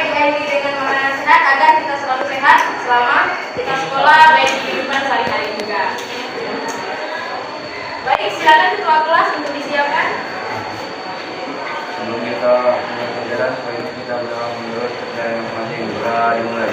ini dengan makanan sehat agar kita selalu sehat selama kita sekolah baik di kehidupan sehari-hari juga. Baik, silakan ketua kelas untuk disiapkan. Sebelum kita mulai pelajaran, sebaiknya kita berdoa menurut percaya masing-masing. Dimulai.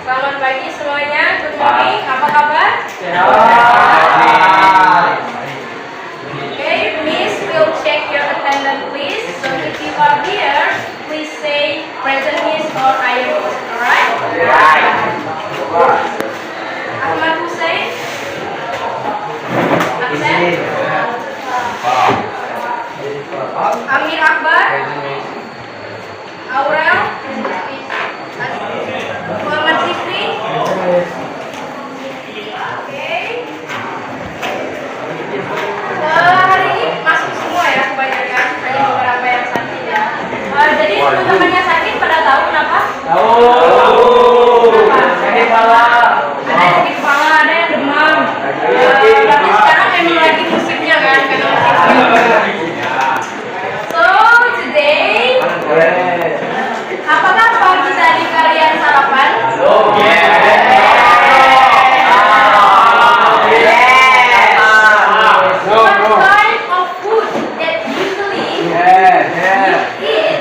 Selamat pagi semuanya. Good morning. Apa kabar? Okay, Miss will check your attendance, please. So if you are here, please say present Miss or I am Miss. Alright? Ahmad Hussein. Absent. Amir Akbar. Aurel. Muhammad Zikri. Oke. Hari ini masuk semua ya kebanyakan, hanya beberapa yang sakit ya. Jadi teman-teman yang sakit pada tahu kenapa? Tahu. Kenapa? Sakit kepala. Ada yang sakit kepala, ada yang demam. Tapi sekarang emang lagi musimnya kan, karena musim. So today, apakah pagi tadi kalian sarapan? What kind of food that usually you eat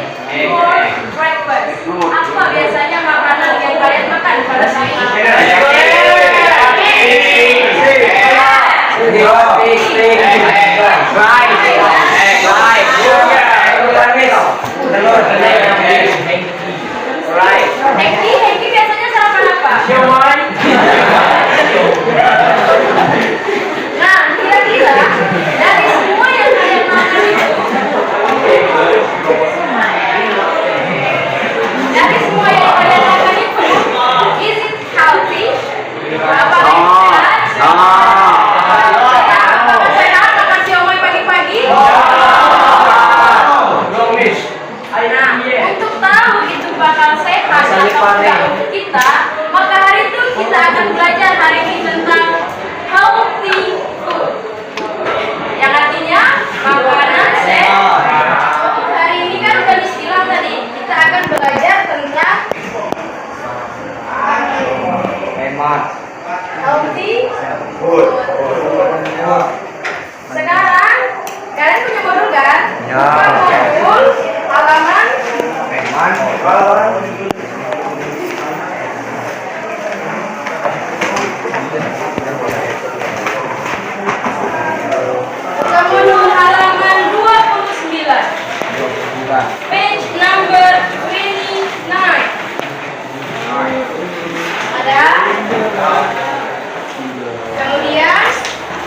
for breakfast? Apa biasanya makanan yang kalian makan pada pagi? Hengki biasanya sarapan apa? Nah, kira-kira dari semua yang kalian makan itu, is it healthy? Apakah itu sehat? Apakah sehat makan siomay pagi-pagi? Nah, untuk tahu itu bakal sehat atau enggak untuk kita, maka hari itu kita akan belajar hari ini tentang healthy food, yang artinya makanan sehat. Hari ini kan udah istilah tadi, kita akan belajar tentang healthy food. Sekarang kalian punya modul kan? Ya. Modul halaman modul halaman 29. Page number 29. Ada? Kemudian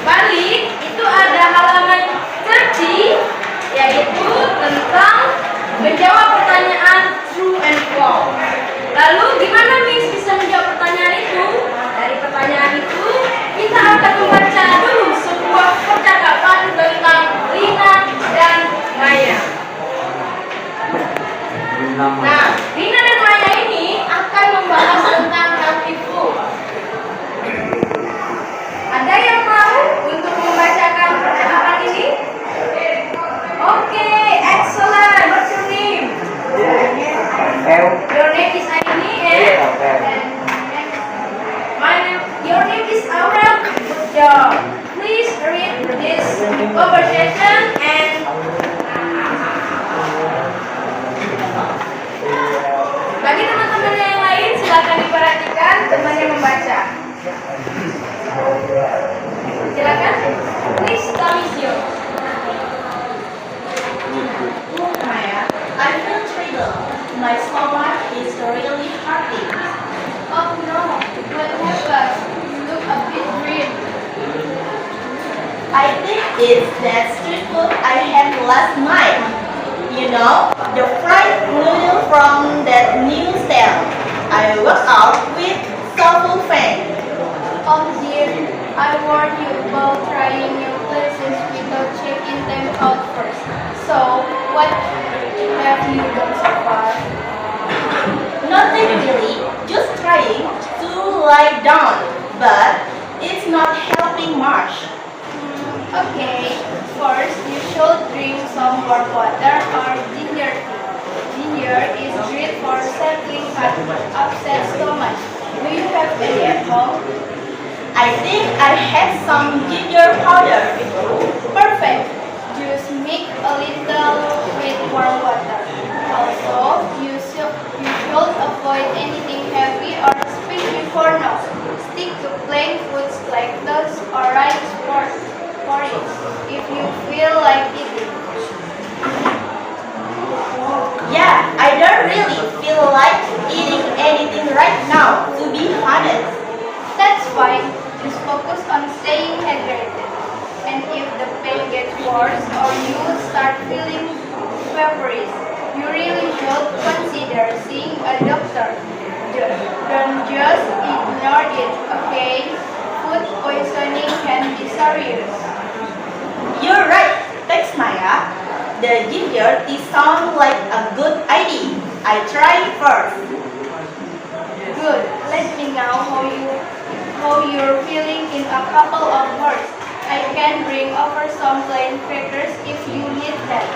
balik itu ada halaman 30, yaitu tentang menjawab pertanyaan true and false. Lalu gimana Miss bisa menjawab pertanyaan itu? Dari pertanyaan itu kita akan membaca dulu sebuah percakapan tentang Rina dan Maya. Nah, Rina dan Maya ini akan membahas tentang healthy food. Ada yang mau untuk membacakan percakapan ini? Oke, excellent. What's your name? Your name is Aini and your name is Aurel. Good job. Please read this conversation and bagi teman-teman yang lain silakan diperhatikan temannya membaca. Silakan. Please tell me yours. Maya, I feel terrible. My stomach is really hurting. Oh no, but I think it's that street food I had last night. You know, the fried noodle from that new stall. I walked out with soulful fan. Oh dear, I warned you about trying new places without checking them out first. So, what have you done so far? Nothing really, just trying to lie down, but it's not helping much. Okay, first you should drink some warm water or ginger tea. Ginger is great for settling upset stomach. Do you have any at home? I think I had some ginger powder before. Perfect. Just mix a little with warm water. Also, you should avoid anything heavy or spicy for now. Stick to plain foods like toast or rice porridge if you feel like eating. Yeah, I don't really feel like eating anything right now, to be honest. That's fine. Just focus on staying hydrated. And if the pain gets worse or you start feeling feverish, you really should consider seeing a doctor. Don't just ignore it, okay? Food poisoning can be serious. You're right, thanks Maya. The ginger tea sounds like a good idea. I try first. Good. Let me know how you're feeling in a couple of hours. I can bring over some plain crackers if you need them.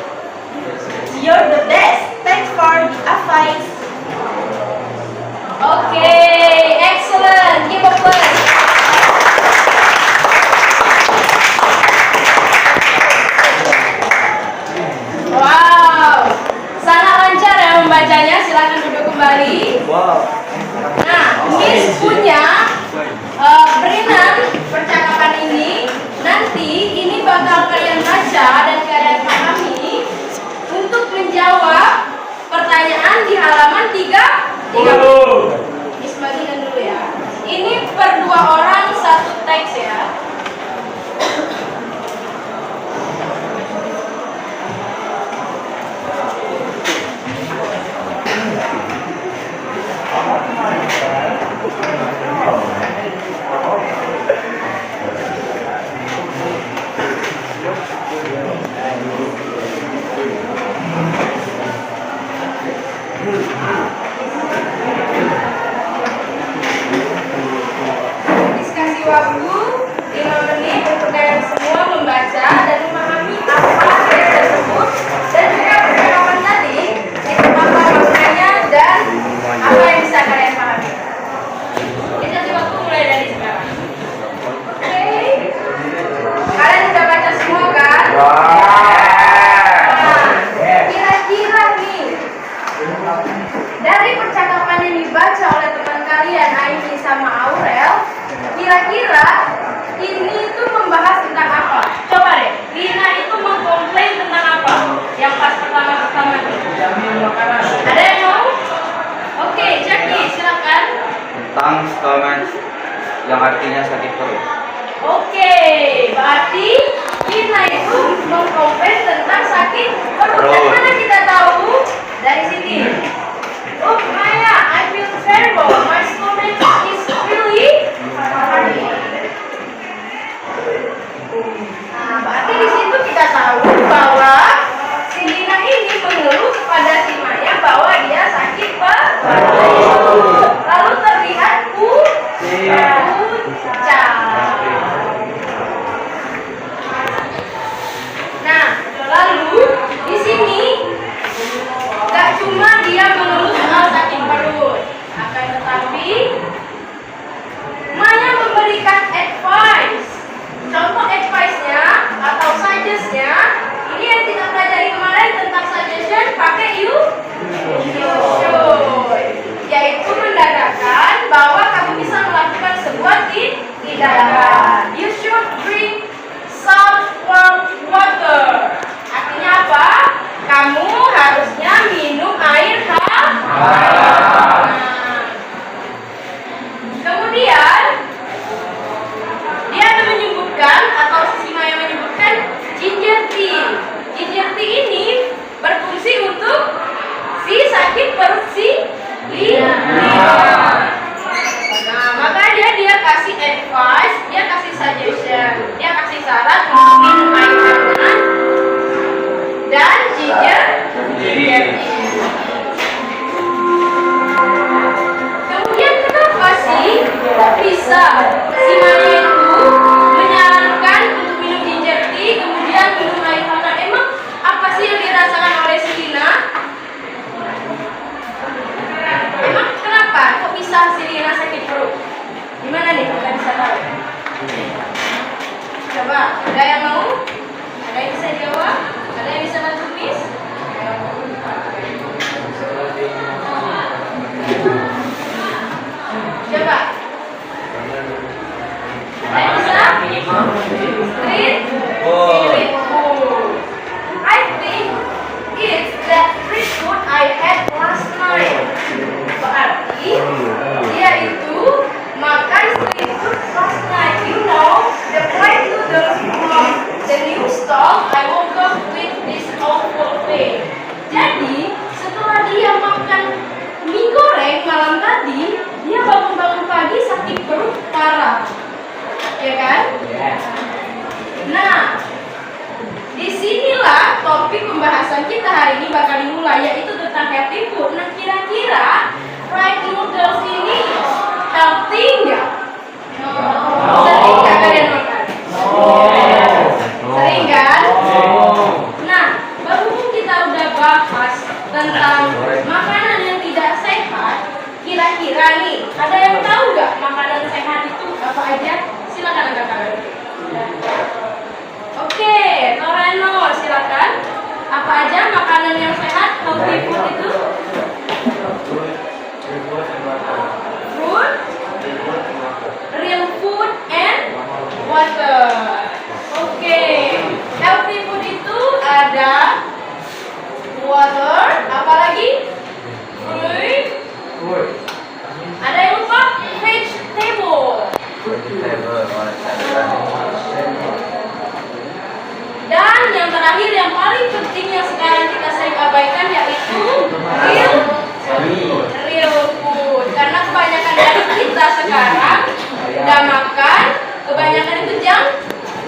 You're the best. Thanks for the advice. Okay, excellent. Give applause. Wow, sangat lancar ya membacanya. Silakan duduk kembali. Wow. Nah, Miss punya berinan percakapan ini. Nanti ini bakal kalian baca dan kalian pahami untuk menjawab pertanyaan di halaman 30. Miss bagikan dulu ya. Ini per 2 orang 1 teks ya. Diskus waktu 5 menit untuk kalian semua membaca dan memahami apa yang tersebut dan juga percakapan tadi itu apa maknanya dan apa yang bisa kalian pahami. Diskus waktu mulai dari sekarang. Oke. Kalian sudah baca semua kan? Nah, kira-kira nih dari percakapan yang dibaca oleh teman kalian Aini sama Aurel, kira-kira ini itu membahas tentang apa? Coba deh, Rina itu mengkomplain tentang apa? Yang pas pertama-tama itu. Ada yang mau? Oke, Jackie, silakan. Tentang stomach yang artinya sakit perut. Oke, berarti Rina itu mengkomplain tentang sakit perut. Dari mana kita tahu? Dari sini. Oh Maya, I feel terrible. My stomach is really hurting. Nah, berarti di situ kita tahu bahwa si Lina ini mengeluh kepada si Maya bahwa dia sakit perut. Lalu terlihat pucat. Nah, lalu di sini gak cuma dia mengeluh soal sakit perut, akan tetapi gimana sakit perut? Gimana nih kita bisa tahu? Coba, ada yang mau? Ada yang bisa jawab? Ada yang bisa bantu Miss? Coba. Ada yang bisa? Street? Street food. I think it's that street food I had last night. Berarti dia itu makan street food last night. You know, the fried noodles from the new stall. I woke up with this awful pain. Jadi setelah dia makan mie goreng malam tadi, dia bangun-bangun pagi sakit perut parah, ya kan? Nah, disinilah topik pembahasan kita hari ini bakal dimulai, yaitu tentang healthy food. Nah, kira-kira fried noodles ini healthy nggak? Sering nggak kalian makan? Sering kan? Nah, berhubung kita udah bahas tentang makanan yang tidak sehat, kira-kira nih, ada yang tahu nggak makanan sehat itu apa aja? Silakan angkat. Oke, Toreno, silakan. Apa aja makanan yang sehat, healthy food itu? Fruit, real food, and water. Oke, healthy food itu ada water, apalagi? Fruit. Ada yang lupa? Vegetable. Dan yang terakhir yang paling penting yang sekarang kita sering abaikan yaitu real food. Karena kebanyakan dari kita sekarang udah makan, kebanyakan itu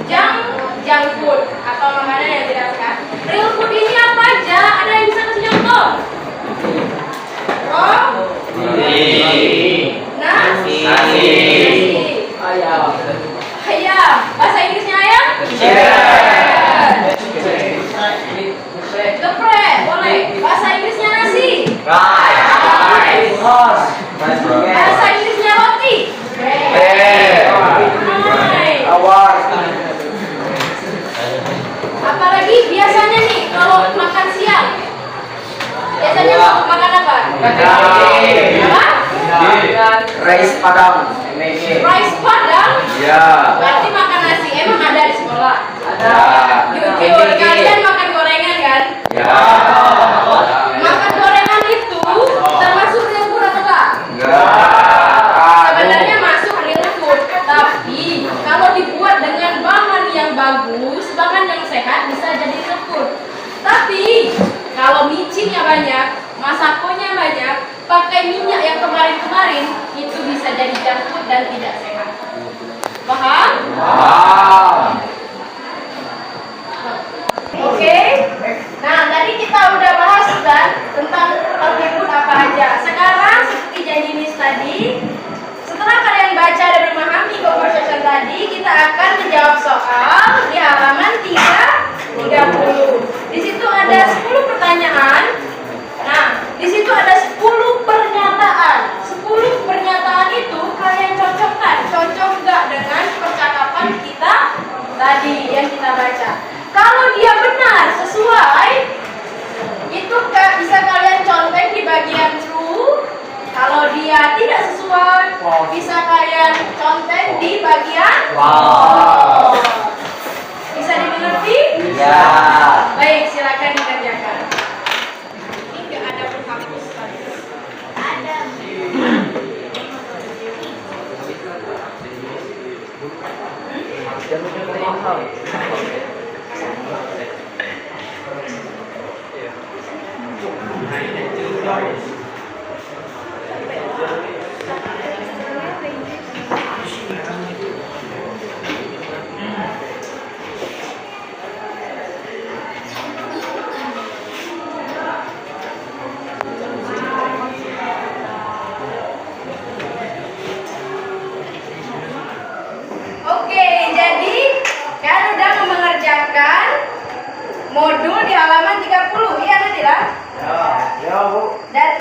junk food atau makanan yang tidak sehat. Real food ini apa aja? Ada yang bisa kasih contoh? Nasi. Ayam. Bahasa Inggrisnya ayam? Geprek, boleh. Bahasa Inggrisnya nasi? Bahasa Inggrisnya roti? Apalagi biasanya nih kalau makan siang, biasanya makan apa? Apa? Rice Padang. Rice Padang? Ya. Berarti makan nasi. Emang ada di sekolah? Ada. Jujur, kalian makan gorengan kan? Ya. Makan gorengan itu termasuk real food atau enggak? Enggak. Sebenarnya masuk real food, tapi kalau dibuat dengan bahan yang bagus, bahan yang sehat bisa jadi real food. Tapi kalau micinnya banyak, masakonya banyak, pakai minyak yang kemarin-kemarin, itu bisa jadi junk food dan tidak sehat. Paham? Oke. Nah, tadi kita udah bahas kan tentang healthy food apa aja. Sekarang seperti janji Miss tadi, setelah kalian baca dan memahami conversation tadi, kita akan menjawab soal di halaman 30. Di situ ada 10 pertanyaan. Nah, di situ ada 10 pernyataan. 10 pernyataan itu kalian cocokkan. Cocok nggak dengan percakapan kita tadi yang kita baca? Kalau dia benar, sesuai, itu bisa kalian contek di bagian true. Kalau dia tidak sesuai, bisa kalian contek di bagian false. Bisa dimengerti? Ya. Baik, silakan dikerjakan. Ini nggak ada penghapus tadi. Ada. Oke, jadi kan udah mengerjakan modul di halaman 30, iya Nadira? Ya, Bu. Dan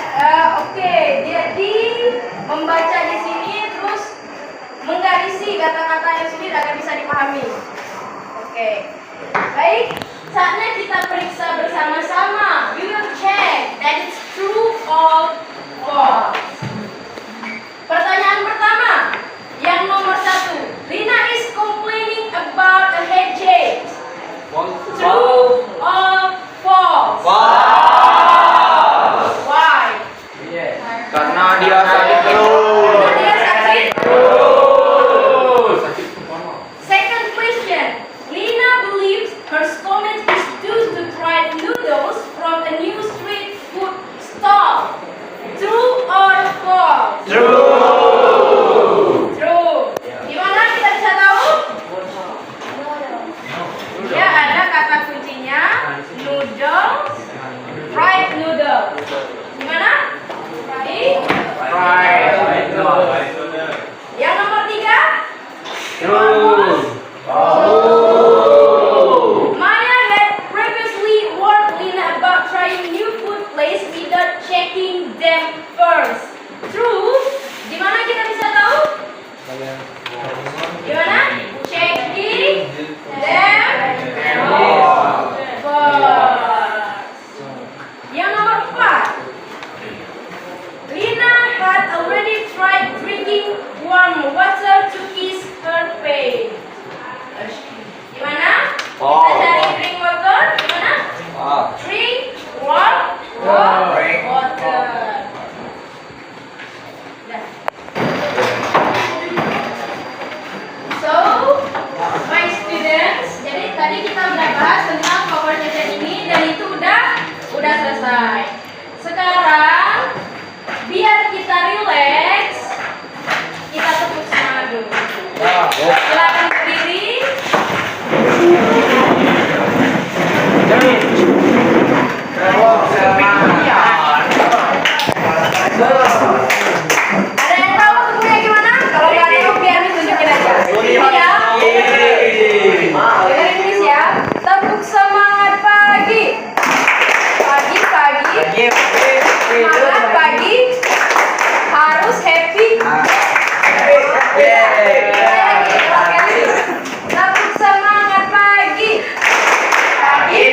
oke, jadi membaca di sini isi kata-kata yang sulit agar bisa dipahami. Oke. Baik, saatnya kita periksa bersama-sama. We will check that it's true or false. Pertanyaan pertama, yang nomor 1. Lina is complaining about a headache. True or false? Why? Karena dia sakit terus. Karena dia sakit. Second question. Lina believes her stomach is due to fried noodles from a new street food stall. True or false? True. Gimana kita bisa tahu? Ya, ada kata kuncinya noodles, fried noodles. Gimana? Fried. Yang nomor 3. Maya had previously warned Lina about trying new food place without checking them first. True. Gimana kita bisa tahu? Gimana? Checking them first. Yang nomor 4. Lina had already tried drinking warm water to ease her pain. Gimana? Kita cari drink water. Gimana? Drink warm water. Dah. So, my students, jadi tadi kita udah bahas tentang power session ini dan itu udah selesai. Sekarang biar kita relax, kita tepuk semangat dulu. Silakan berdiri. Ada yang tahu tepuknya gimana? Kalau nggak tahu biar ditunjukin aja. Ini ya. Dengerin please ya. Tepuk semangat pagi. Pagi. Semangat pagi. Harus happy. Lagi. Tepuk semangat pagi. Pagi.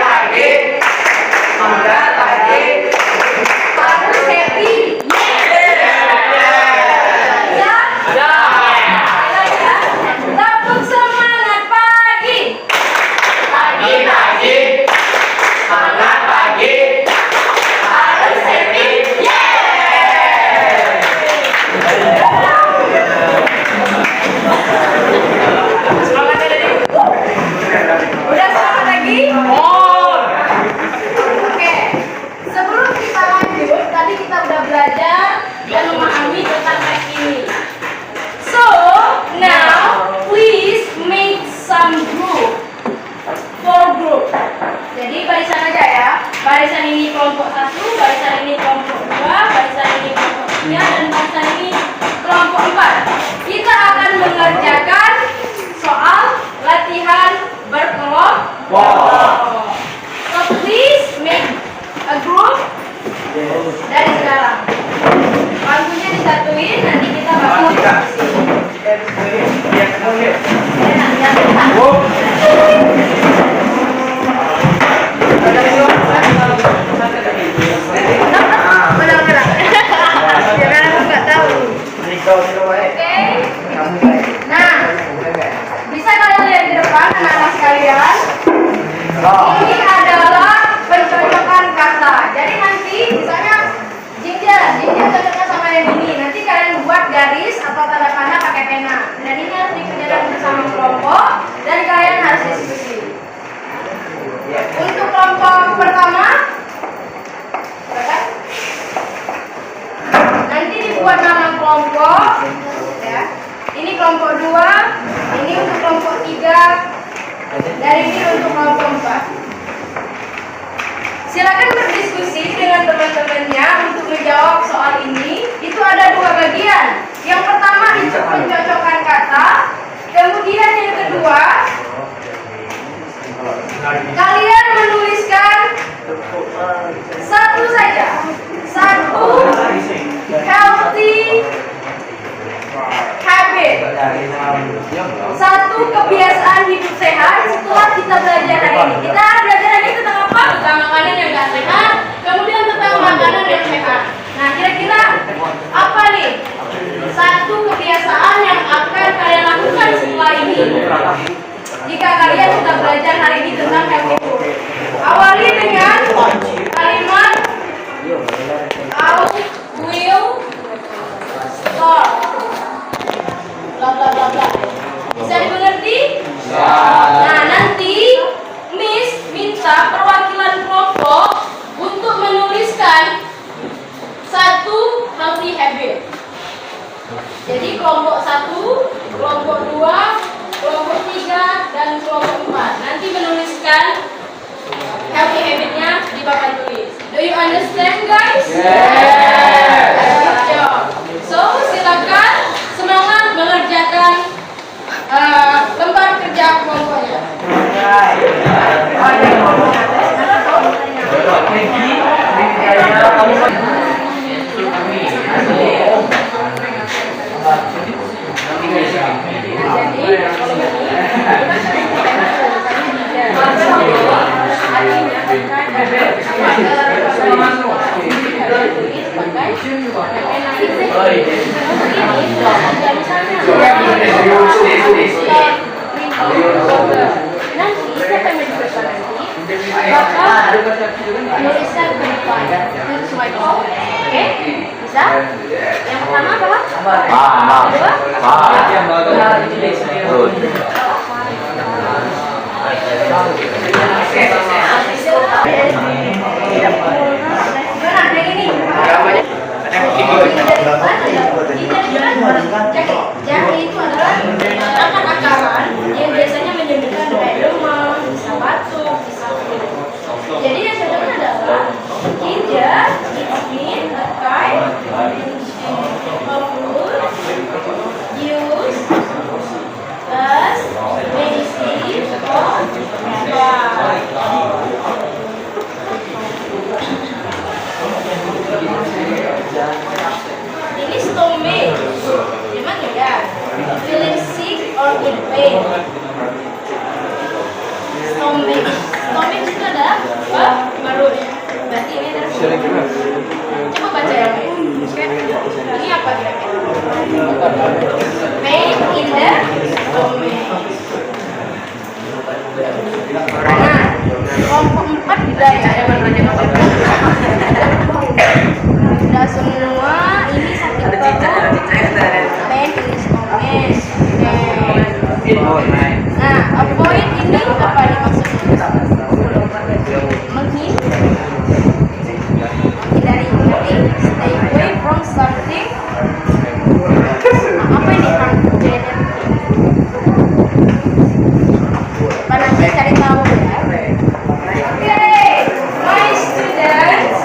Semangat pagi. Harus happy. Tepuk semangat pagi. Semangat pagi. Harus happy. Semangat tadi. Udah semangat lagi? Oke. Sebelum kita lanjut, tadi kita udah belajar dan memahami tentang teks ini. So, now please make some group. 4 group. Jadi barisan aja ya. Barisan ini kelompok 1, barisan ini kelompok 2, barisan ini kelompok 3, dan barisan ini kelompok 4. Kita akan mengerjakan soal latihan berkelompok. So please make a group dari sekarang. Bangkunya disatuin, nanti kita bakal diskusi. Oke. Nah, bisa kalian lihat di depan anak-anak sekalian. Ini adalah pencocokan kata. Jadi nanti misalnya jinjal cocoknya sama yang ini. Nanti kalian buat garis atau tanda panah pakai pena. Dan ini harus dikerjakan bersama kelompok dan kalian harus diskusi. Untuk kelompok pertama, nanti dibuat nama kelompok. Ya. Ini kelompok 2, ini untuk kelompok 3, dan ini untuk kelompok 4. Silakan berdiskusi dengan teman-temannya untuk menjawab soal ini. Itu ada 2 bagian. Yang pertama itu pencocokan kata. Kemudian yang kedua, kalian menuliskan satu saja. Satu healthy habit. Satu kebiasaan hidup sehat setelah kita belajar hari ini. Kita belajar hari ini tentang apa? Tentang makanan yang gak sehat, kemudian tentang makanan yang sehat. Nah, kira-kira apa nih? Satu kebiasaan yang akan kalian lakukan setelah ini. Jika kalian sudah belajar hari ini tentang healthy food. Awali dengan kalimat I will start. Bla bla bla bla. Bisa dimengerti? Nah, nanti Miss minta perwakilan kelompok untuk menuliskan satu healthy habit. Jadi kelompok 1, kelompok 2, kelompok 3, dan kelompok 4 nanti menuliskan healthy habitnya di papan tulis. Do you understand, guys? Good job. So, silakan semangat mengerjakan lembar kerja kelompoknya. Nanti siapa yang menjadi bakal menuliskan ke depan sesuai kelompok. Oke? Bisa? Yang pertama apa? Jahe itu adalah akar-akaran yang biasanya menyembuhkan kayak demam, bisa batuk, bisa flu. Jadi yang cocoknya adalah ginger, it's mean, a kind of food, use as medicine or ini stomach, gimana ya? Feeling sick or in pain. Stomach itu adalah perut. Berarti ini adalah perut. Coba baca yang ini. Ini apa kira-kira? Pain in the stomach. Nah, kelompok 4 tidak ya? Tidak semua. Ini sakit perut. Pain in the stomach. Nah, avoid ini apa nih maksudnya? Menghindari, stay away from something. Apa ini genetic? Nanti cari tahu ya. Oke, my students,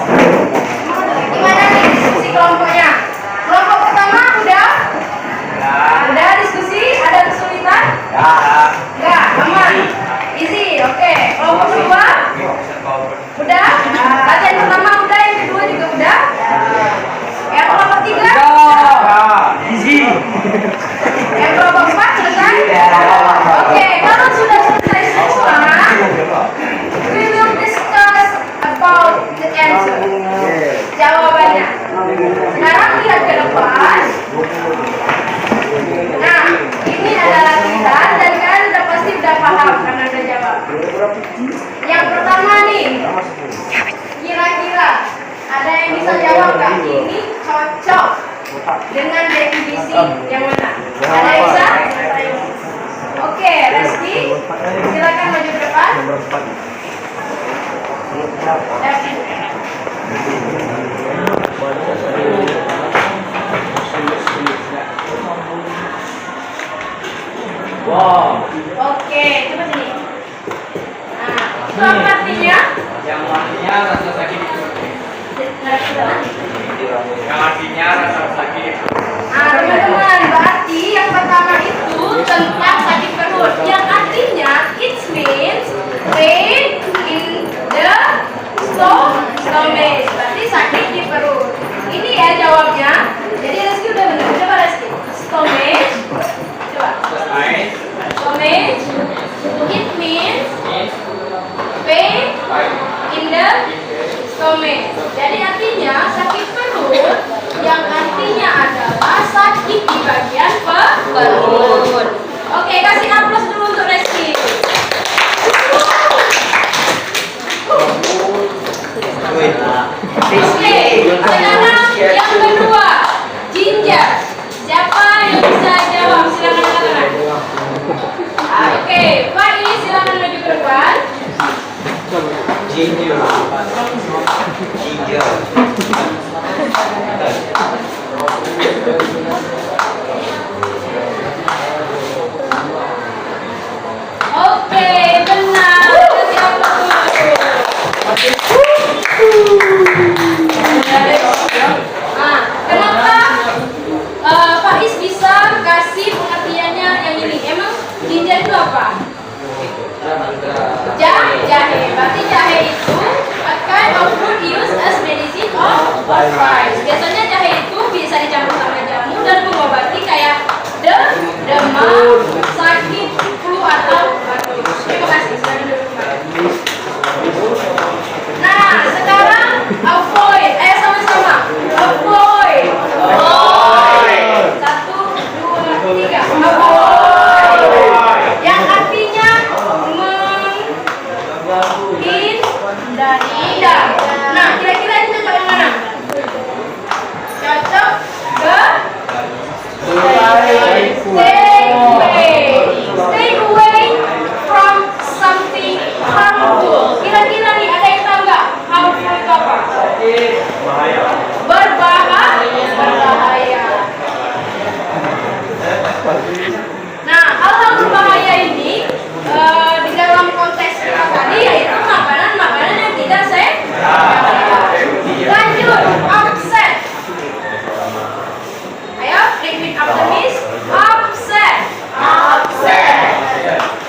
gimana nih diskusi kelompoknya? Kelompok pertama udah diskusi, ada kesulitan? Enggak, aman. Easy, oke. Kelompok kedua? Udah? Latihan pertama udah, yang kedua juga udah? Yang kelompok 3? Easy. Yang kelompok 4 selesai? Oke, kalau sudah selesai semua, we will discuss about the answer. Jawabannya. Sekarang lihat ke depan. Nah, ini adalah tulisan dan kalian udah pasti udah paham karena udah jawab. Yang pertama nih, kira-kira ada yang bisa jawab nggak? Ini cocok dengan definisi yang mana? Ada yang bisa? Oke, Reski, silakan maju ke depan. Wow. Oke, coba sini. Nah, itu apa artinya? Yang artinya rasa sakit itu. Yang artinya rasa sakit. Nah, teman-teman, berarti yang pertama itu tentang sakit perut. Yang artinya it means pain in the stomach. Berarti sakit di perut. Ini ya jawabnya. Jadi Reski udah benar. Coba Reski. Stomach French fries. Biasanya jahe itu bisa dicampur sama jamu dan mengobati kayak demam, sakit, flu atau batuk. Terima kasih sudah duduk kembali. Nah, sekarang avoid. Sama-sama. Avoid. Satu, dua, tiga. Avoid. Yang artinya menghindar. Nah, kira-kira ini cocok yang mana? Cocok ke stay away from something harmful. Kira-kira nih ada yang tahu nggak harmful itu apa? Berbahaya. Nah, hal-hal berbahaya ini di dalam konteks kita tadi yaitu makanan yang tidak sehat. Lanjut, upset. Ayo, repeat after me. Upset.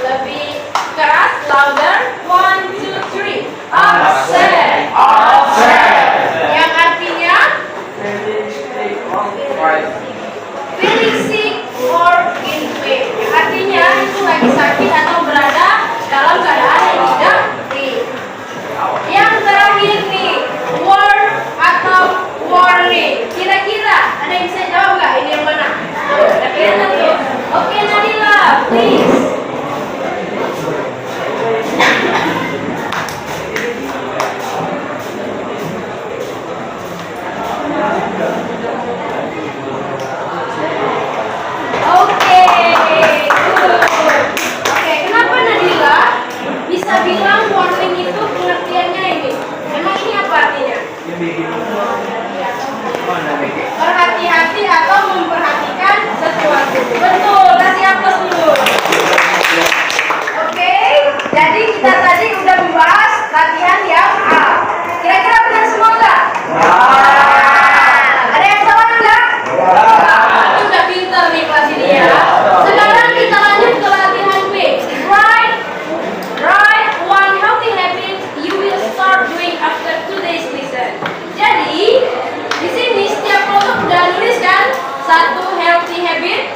Lebih keras, louder. 1, 2, 3. Upset. Yang artinya feeling sick or in pain. Yang artinya itu lagi sakit atau berada dalam keadaan yang tidak fit. Yang terakhir nih, warn atau warning. Kira-kira ada yang bisa jawab nggak ini yang mana? Udah kelihatan tuh. Oke, Nadila, please. Oke, kenapa Nadila bisa bilang warning itu pengertiannya ini? Memang ini apa artinya? Berhati-hati atau memperhatikan sesuatu. Betul, kasih aplaus dulu. Oke, jadi kita tadi udah membahas latihan yang A. Kira-kira benar semua nggak? Ada yang salah nggak? Itu udah pinter nih kelas ini ya. Sekarang kita lanjut ke latihan B. Write one healthy habit you will start doing after today's lesson. Jadi di sini setiap kelompok udah nulis kan satu healthy habit,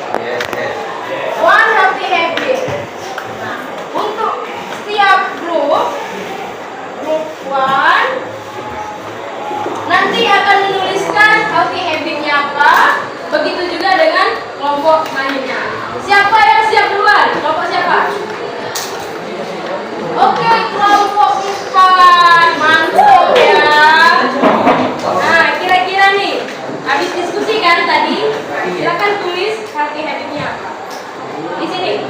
one healthy habit. Nah, untuk setiap grup 1 nanti akan menuliskan healthy habitnya apa. Begitu juga dengan kelompok lainnya. Siapa yang siap duluan? Kelompok siapa? Oke, kelompok 4. Mantap ya. Nah, kira-kira nih habis diskusi kan tadi, silakan tulis healthy habitnya apa. Di sini.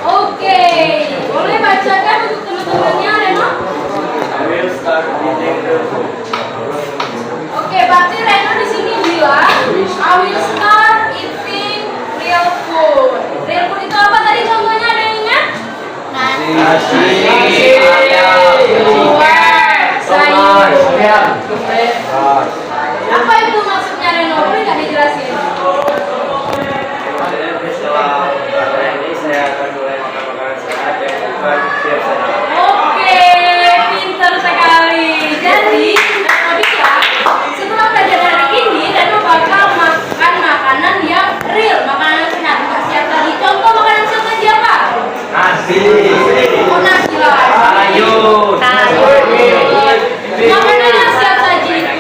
Oke, boleh bacakan untuk teman-temannya, Reno? Oke, berarti Reno di sini bilang, I will start eating real food. Real food itu apa tadi contohnya, ada yang ingat? Nasi. Sayur. Apa itu maksudnya, Reno? Boleh nggak dijelasin? Setelah ini saya akan mulai makan makanan sehat yang bukan siap saja. Oke, pintar sekali. Jadi, Reno bilang, setelah belajar hari ini, Reno bakal makan makanan yang real, makanan yang sehat. Nggak siap tadi. Contoh makanan sehat tadi apa? Nasi. Nasi lah. Sayur. Makanan yang siap saji itu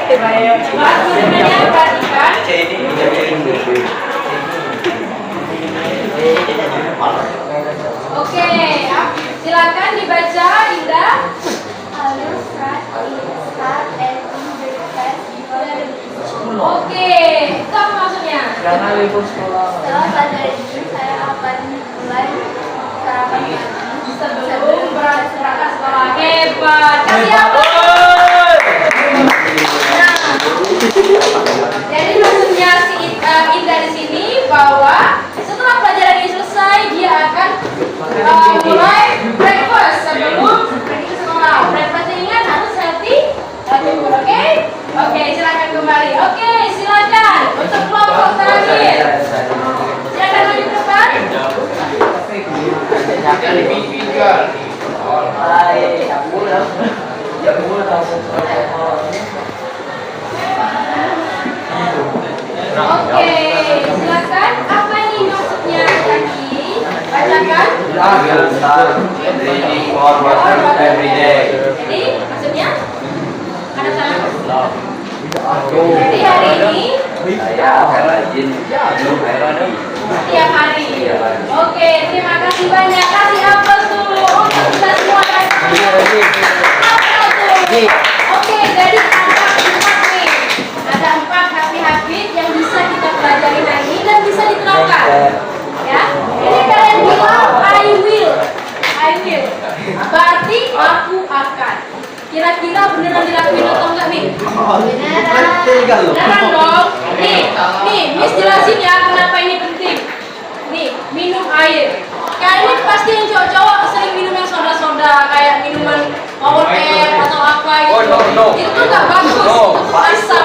Buat teman-temannya perhatikan. Oke, silakan dibaca Indah. Oke, itu apa maksudnya? Karena libur sekolah. Setelah pelajaran ini saya akan mulai sarapan pagi Sebelum berangkat sekolah. Hebat. Kasih apa? Nah, jadi maksudnya si Indah di sini bahwa setelah pelajaran ini selesai dia akan mulai breakfast sebelum pergi ke sekolah. Breakfast ingat harus healthy. Oke? Oke, silakan kembali. Oke, silakan untuk kelompok terakhir. Silakan maju ke depan. Oke, silakan. Apa ini maksudnya tadi? Bacakan. Reading for water every day. Jadi maksudnya ada salah. Jadi hari ini Saya akan rajin minum air padi. setiap hari. Oke, terima kasih banyak. Kasih aplaus dulu untuk kita semua. Oke, jadi ada 4 nih. Ada 4 habit yang bisa kita pelajari hari ini dan bisa diterapkan. Ya, ini kalian bilang I will. Berarti aku akan. Kira-kira beneran dilakuin atau enggak, Mi? Beneran dong. Nih, Miss jelasin ya kenapa ini penting. Nih, minum air. Kalian ini pasti yang cowok-cowok sering minum yang soda-soda kayak minuman Powerade atau apa gitu. Itu nggak bagus, itu asam.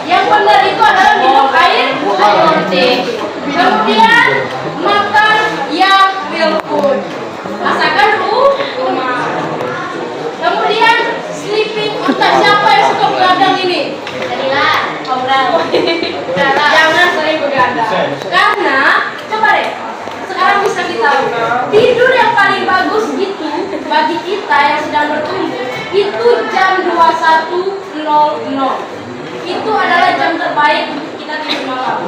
Yang benar itu adalah minum air putih. Kemudian makan yang real food. Masakan rumah. Kemudian sleeping on time. Siapa yang suka begadang ini? Jangan sering begadang. Karena coba deh, sekarang bisa kita tidur yang paling bagus itu bagi kita yang sedang bertumbuh itu jam 21.00. Itu adalah jam terbaik untuk kita tidur malam.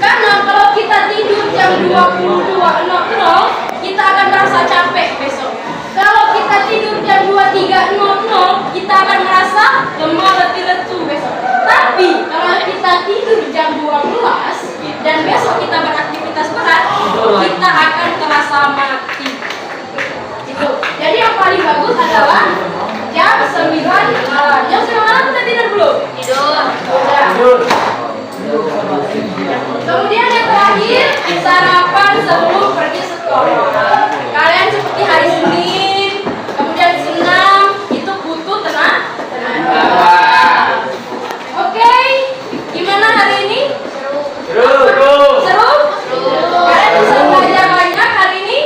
Karena kalau kita tidur jam 22.00 kita akan merasa capek besok. Kalau kita tidur jam 23.00 kita akan merasa lemah letih lesu besok. Tapi kalau kita tidur jam 12 dan besok kita beraktivitas berat, kita akan terasa mati. Itu. Jadi yang paling bagus adalah jam 9 malam. Jam 9 malam kita tidur belum? Tidur. Udah. Kemudian yang terakhir, sarapan sebelum pergi sekolah. Kalian seperti hari Senin, kemudian senam, itu butuh tenaga. Oke, gimana hari ini? Seru? Kalian bisa belajar banyak hari ini?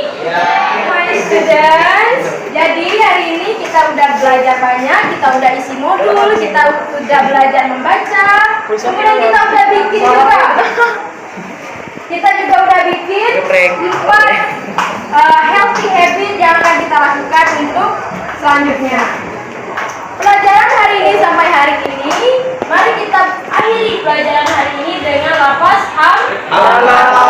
My students, jadi hari ini kita udah belajar banyak, kita udah isi modul, kita udah belajar membaca, kemudian kita udah bikin juga. Kita juga udah bikin 4 healthy habit yang akan kita lakukan untuk selanjutnya. Pelajaran hari ini sampai hari ini, mari kita akhiri pelajaran hari ini dengan lafaz hamdalah.